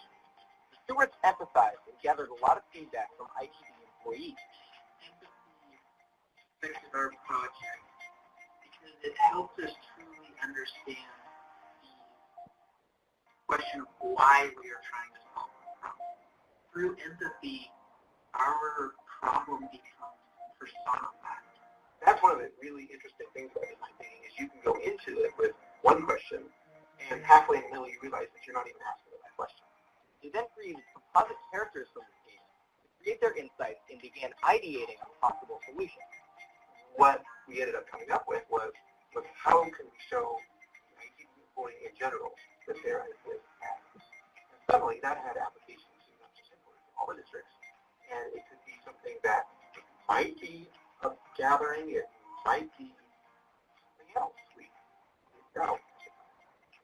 The stewards emphasized and gathered a lot of feedback from ITD employees. Affected our project because it helped us truly understand the question of why we are trying to solve the problem. Through empathy, our problem becomes personified. That's one of the really interesting things about design thinking is you can go into it with one question, and halfway in the middle you realize that you're not even asking the right question. They then created composite characters from the data to create their insights and began ideating on possible solutions. What we ended up coming up with was how can we show the IT employee in general that their ideas matter. And suddenly that had applications to not just employees, all the districts. And it could be something that might be a gathering, it might be something else. We don't know.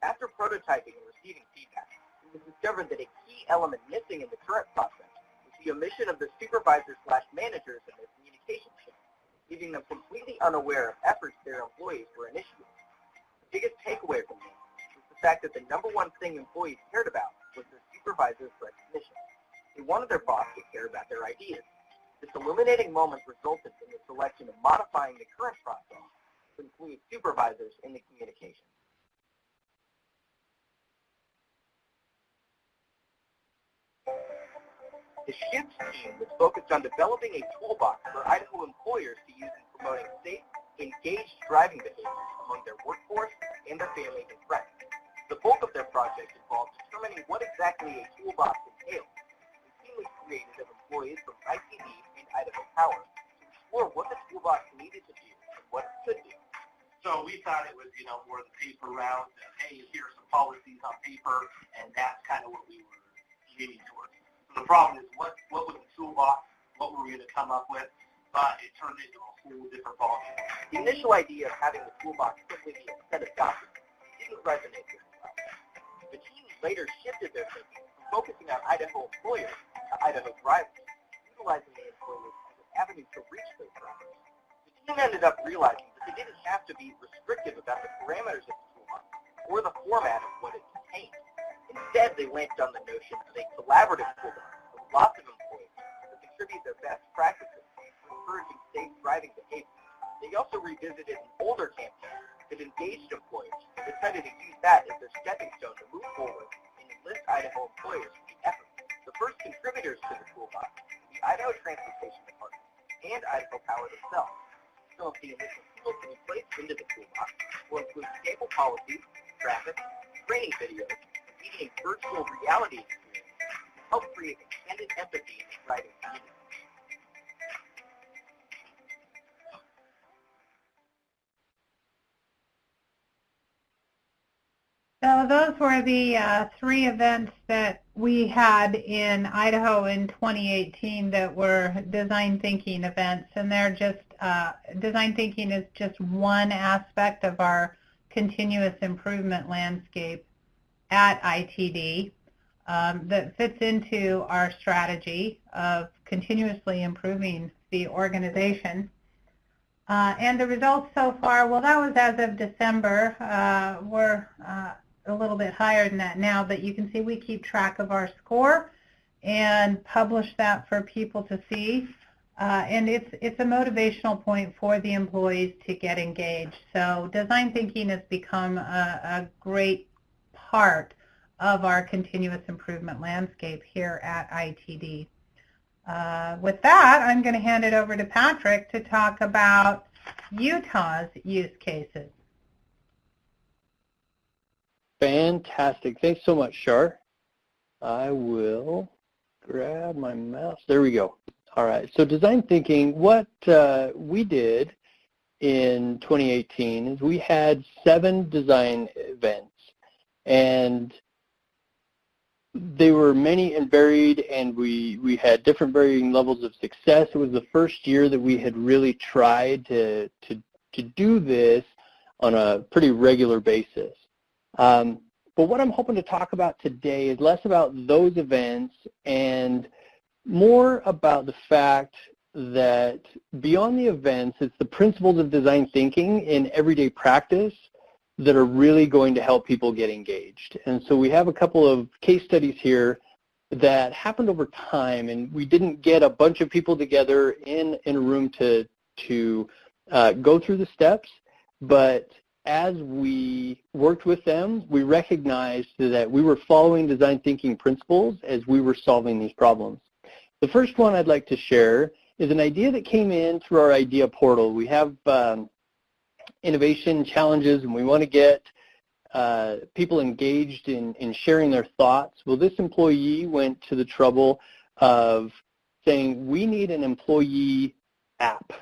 After prototyping and receiving feedback, it was discovered that a key element missing in the current process was the omission of the supervisors/managers in their communication chain, leaving them completely unaware of efforts their employees were initiating. The biggest takeaway from this was the fact that the number one thing employees cared about was their supervisor's recognition. They wanted their boss to care about their ideas. This illuminating moment resulted in the selection of modifying the current process to include supervisors in the communication. The SHIFT team was focused on developing a toolbox for Idaho employers to use in promoting safe, engaged driving behaviors among their workforce and their families and friends. The bulk of their project involved determining what exactly a toolbox entails. The team was created of employees from ITD and Idaho Power to explore what the toolbox needed to do and what it could do. So we thought it was, more the paper round, hey, here are some policies on paper, and that's kind of what we were leaning towards. So the problem is, what was the toolbox? What were we going to come up with? But it turned into a whole different ballgame. The initial idea of having the toolbox simply be a set of documents didn't resonate with us. The team later shifted their thinking from focusing on Idaho employers to Idaho drivers, utilizing the employers as an avenue to reach those drivers. The team ended up realizing that they didn't have to be restrictive about the parameters of the toolbox or the format of what it contained. Instead, they landed on the notion of a collaborative toolbox with lots of employees that contribute their best practices to encouraging safe driving behavior. They also revisited an older campaign that engaged employers and decided to use that as their stepping stone to move forward and enlist Idaho employers in the effort. The first contributors to the toolbox were the Idaho Transportation Department and Idaho Power themselves. Some of the initial tools to be placed into the toolbox will include stable policies, traffic, training videos, a virtual reality experience to help create extended empathy in the driving community. So those were the 3 events that we had in Idaho in 2018 that were design thinking events, and they're just design thinking is just one aspect of our continuous improvement landscape at ITD that fits into our strategy of continuously improving the organization. And the results so far, well, that was as of December. We're a little bit higher than that now, but you can see we keep track of our score and publish that for people to see. And it's a motivational point for the employees to get engaged. So design thinking has become a great part of our continuous improvement landscape here at ITD. With that, I'm going to hand it over to Patrick to talk about Utah's use cases. Fantastic. Thanks so much, Shar. I will grab my mouse. There we go. All right. So design thinking, what we did in 2018 is we had 7 design events, and they were many and varied, and we had different varying levels of success. It was the first year that we had really tried to do this on a pretty regular basis. But what I'm hoping to talk about today is less about those events and more about the fact that beyond the events, it's the principles of design thinking in everyday practice that are really going to help people get engaged. And so we have a couple of case studies here that happened over time, and we didn't get a bunch of people together in a room to go through the steps, but as we worked with them, we recognized that we were following design thinking principles as we were solving these problems. The first one I'd like to share is an idea that came in through our idea portal. We have innovation challenges, and we want to get people engaged in sharing their thoughts. Well, this employee went to the trouble of saying, we need an employee app,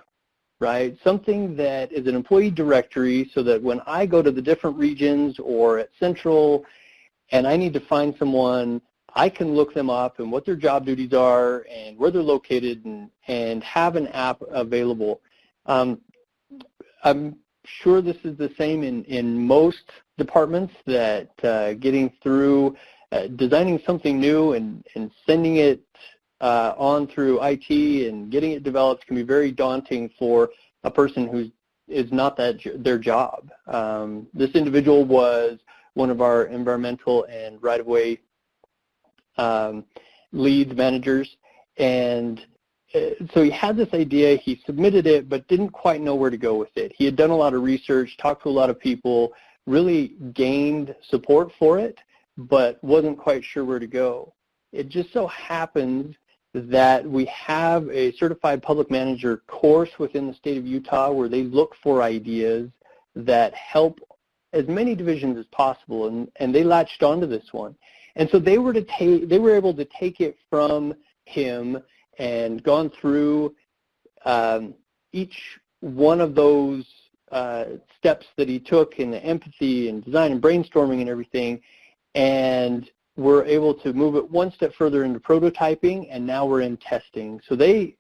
right? Something that is an employee directory so that when I go to the different regions or at Central and I need to find someone, I can look them up and what their job duties are and where they're located and have an app available. I'm sure this is the same in most departments, that getting through designing something new and sending it on through IT and getting it developed can be very daunting for a person who is not their job. This individual was one of our environmental and right-of-way lead managers, and so he had this idea, he submitted it, but didn't quite know where to go with it. He had done a lot of research, talked to a lot of people, really gained support for it, but wasn't quite sure where to go. It just so happens that we have a certified public manager course within the state of Utah where they look for ideas that help as many divisions as possible, and they latched onto this one. And so they were able to take it from him and gone through each one of those steps that he took in the empathy and design and brainstorming and everything, and we're able to move it one step further into prototyping, and now we're in testing. So they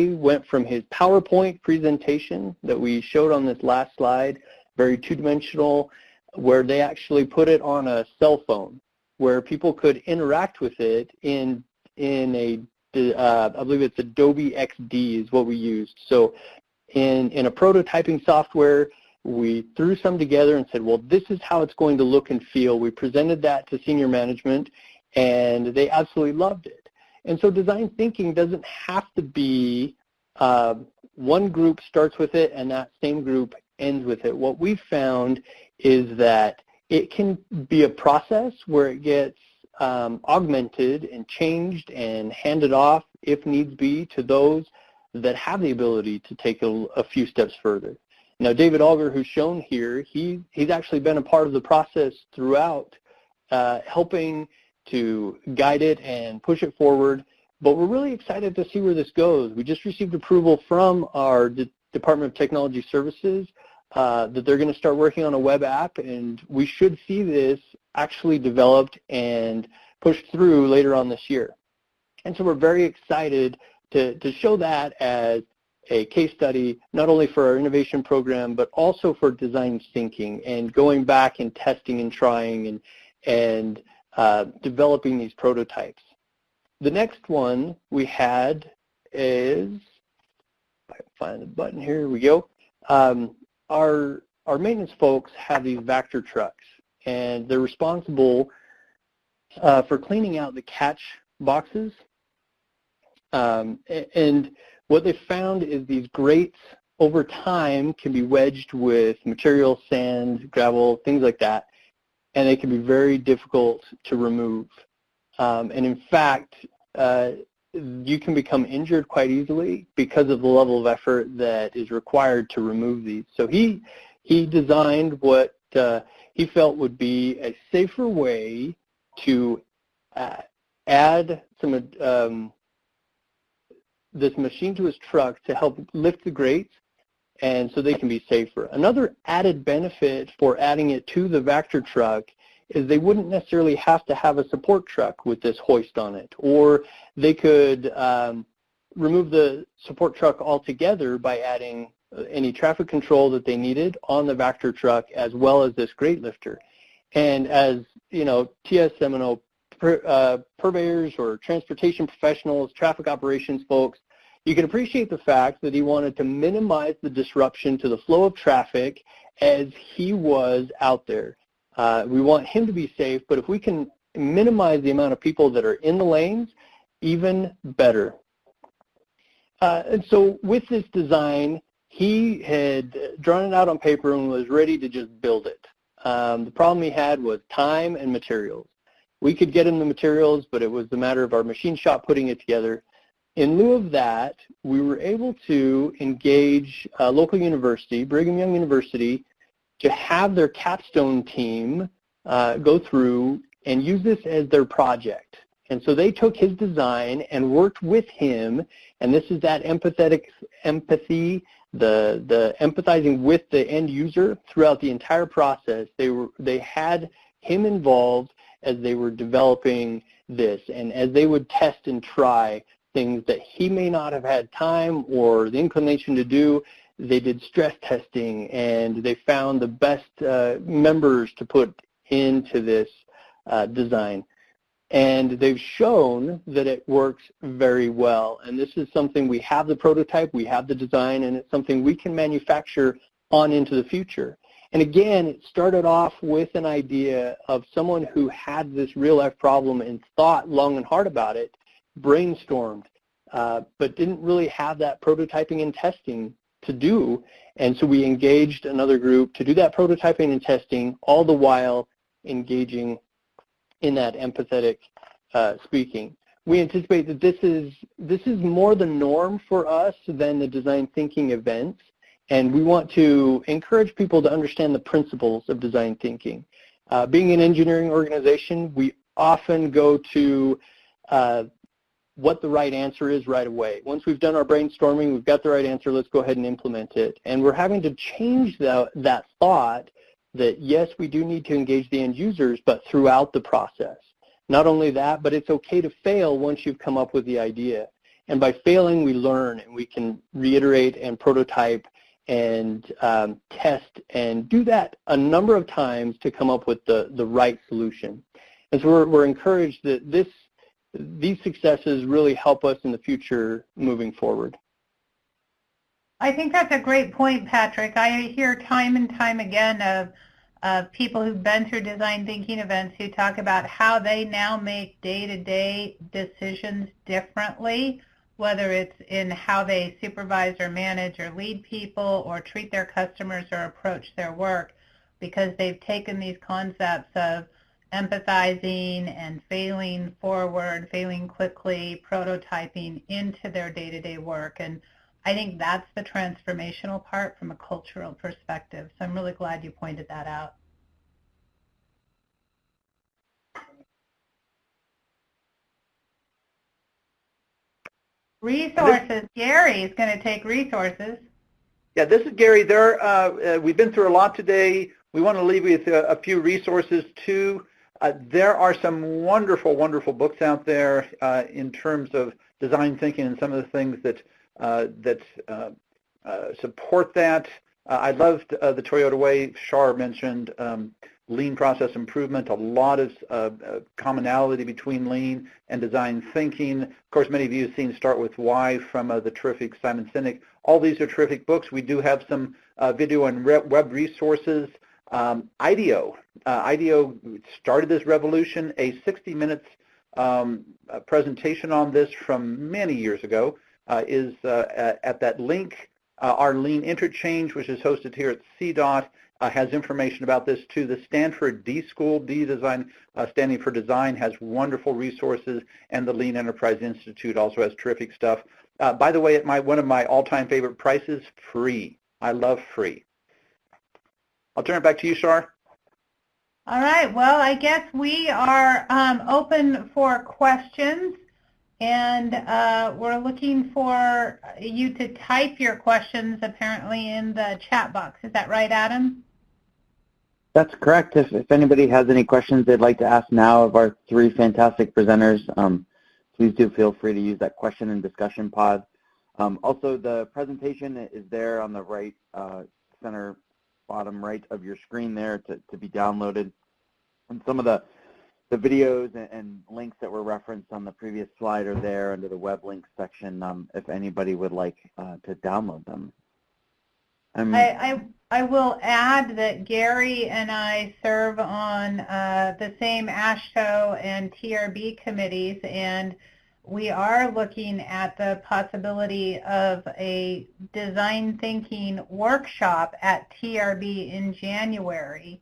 went from his PowerPoint presentation that we showed on this last slide, very two-dimensional, where they actually put it on a cell phone where people could interact with it in a, I believe it's Adobe XD is what we used. So in a prototyping software, we threw some together and said, well, this is how it's going to look and feel. We presented that to senior management, and they absolutely loved it. And so design thinking doesn't have to be one group starts with it and that same group ends with it. What we've found is that it can be a process where it gets augmented and changed and handed off, if needs be, to those that have the ability to take a few steps further. Now, David Auger, who's shown here, he's actually been a part of the process throughout, helping to guide it and push it forward. But we're really excited to see where this goes. We just received approval from our Department of Technology Services that they're going to start working on a web app, and we should see this actually developed and pushed through later on this year. And so we're very excited to show that as a case study, not only for our innovation program, but also for design thinking and going back and testing and trying and developing these prototypes. The next one we had is, if I can find the button, here we go. Our maintenance folks have these Vector trucks, and they're responsible for cleaning out the catch boxes. And what they found is these grates over time can be wedged with material, sand, gravel, things like that, and they can be very difficult to remove. And in fact, you can become injured quite easily because of the level of effort that is required to remove these. So he designed what he felt would be a safer way to add some this machine to his truck to help lift the grates, and so they can be safer. Another added benefit for adding it to the Vector truck is they wouldn't necessarily have to have a support truck with this hoist on it, or they could remove the support truck altogether by adding any traffic control that they needed on the Vector truck, as well as this grate lifter. And as you know, TSMO purveyors or transportation professionals, traffic operations folks, you can appreciate the fact that he wanted to minimize the disruption to the flow of traffic as he was out there. We want him to be safe, but if we can minimize the amount of people that are in the lanes, even better. And so with this design, he had drawn it out on paper and was ready to just build it. The problem he had was time and materials. We could get him the materials, but it was the matter of our machine shop putting it together. In lieu of that, we were able to engage a local university, Brigham Young University, to have their capstone team go through and use this as their project. And so they took his design and worked with him, and this is that empathy, the empathizing with the end user throughout the entire process. They had him involved as they were developing this, and as they would test and try things that he may not have had time or the inclination to do, they did stress testing, and they found the best members to put into this design. And they've shown that it works very well. And this is something, we have the prototype, we have the design, and it's something we can manufacture on into the future. And again, it started off with an idea of someone who had this real-life problem and thought long and hard about it, brainstormed, but didn't really have that prototyping and testing to do. And so we engaged another group to do that prototyping and testing, all the while engaging in that empathetic speaking. We anticipate that this is more the norm for us than the design thinking events, and we want to encourage people to understand the principles of design thinking. Being an engineering organization, we often go to what the right answer is right away. Once we've done our brainstorming, we've got the right answer, let's go ahead and implement it. And we're having to change that thought that yes, we do need to engage the end users, but throughout the process. Not only that, but it's okay to fail once you've come up with the idea. And by failing, we learn, and we can reiterate and prototype and test and do that a number of times to come up with the right solution. And so we're encouraged that these successes really help us in the future moving forward. I think that's a great point, Patrick. I hear time and time again of people who've been through design thinking events who talk about how they now make day-to-day decisions differently, whether it's in how they supervise or manage or lead people or treat their customers or approach their work, because they've taken these concepts of empathizing and failing forward, failing quickly, prototyping into their day-to-day work. And I think that's the transformational part from a cultural perspective. So I'm really glad you pointed that out. Resources. Gary is going to take resources. Yeah, this is Gary. We've been through a lot today. We want to leave you with a few resources too. There are some wonderful, wonderful books out there in terms of design thinking and some of the things that support that. I loved the Toyota Way. Shar mentioned lean process improvement, a lot of commonality between lean and design thinking. Of course, many of you have seen Start With Why from the terrific Simon Sinek. All these are terrific books. We do have some video and web resources. IDEO. IDEO started this revolution, a 60 minutes presentation on this from many years ago. Is at that link. Our Lean Interchange, which is hosted here at CDOT, has information about this too. The Stanford D School, D Design, standing for Design, has wonderful resources, and the Lean Enterprise Institute also has terrific stuff. By the way, at one of my all-time favorite prices, free. I love free. I'll turn it back to you, Shar. All right. Well, I guess we are open for questions. And we're looking for you to type your questions, apparently, in the chat box. Is that right, Adam? That's correct. If anybody has any questions they'd like to ask now of our three fantastic presenters, please do feel free to use that question and discussion pod. Also, the presentation is there on the right center bottom right of your screen there to be downloaded. And some of the videos and links that were referenced on the previous slide are there under the web links section if anybody would like to download them. I will add that Gary and I serve on the same AASHTO and TRB committees, and we are looking at the possibility of a design thinking workshop at TRB in January,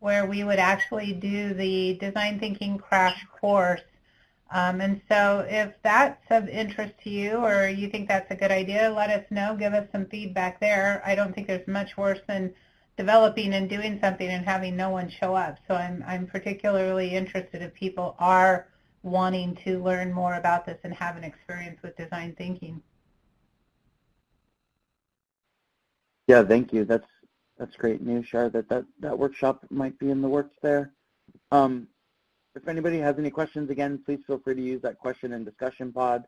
where we would actually do the design thinking crash course. And so if that's of interest to you or you think that's a good idea, let us know, give us some feedback there. I don't think there's much worse than developing and doing something and having no one show up. So I'm particularly interested if people are wanting to learn more about this and have an experience with design thinking. Yeah, thank you. That's great news, Shar, that workshop might be in the works there. If anybody has any questions, again, please feel free to use that question and discussion pod.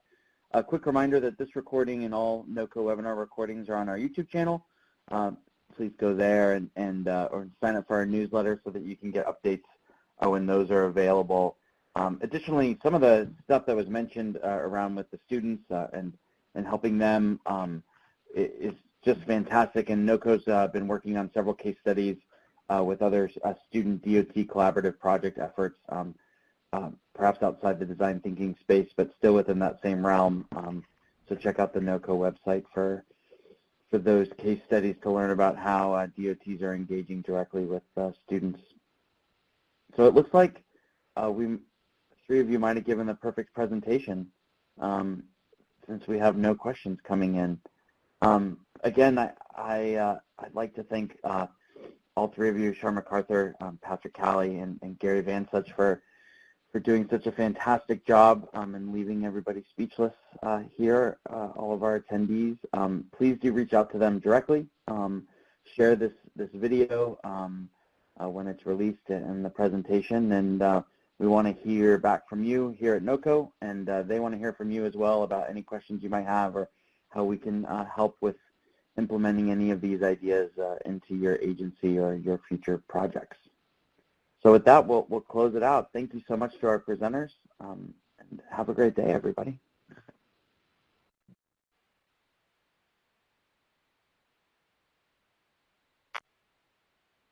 A quick reminder that this recording and all NOCO webinar recordings are on our YouTube channel. Please go there and or sign up for our newsletter so that you can get updates when those are available. Additionally, some of the stuff that was mentioned around with the students and helping them is just fantastic, and NOCO's been working on several case studies with other student DOT collaborative project efforts, perhaps outside the design thinking space, but still within that same realm. So check out the NOCO website for those case studies to learn about how DOTs are engaging directly with students. So it looks like three of you might have given the perfect presentation since we have no questions coming in. Again, I'd like to thank all three of you, Shar MacArthur, Patrick Calley, and Gary Van Such for doing such a fantastic job and leaving everybody speechless here, all of our attendees. Please do reach out to them directly. Share this video when it's released in the presentation, and we want to hear back from you here at NOCO, and they want to hear from you as well about any questions you might have or how we can help with implementing any of these ideas into your agency or your future projects. So with that, we'll close it out. Thank you so much to our presenters, and have a great day, everybody.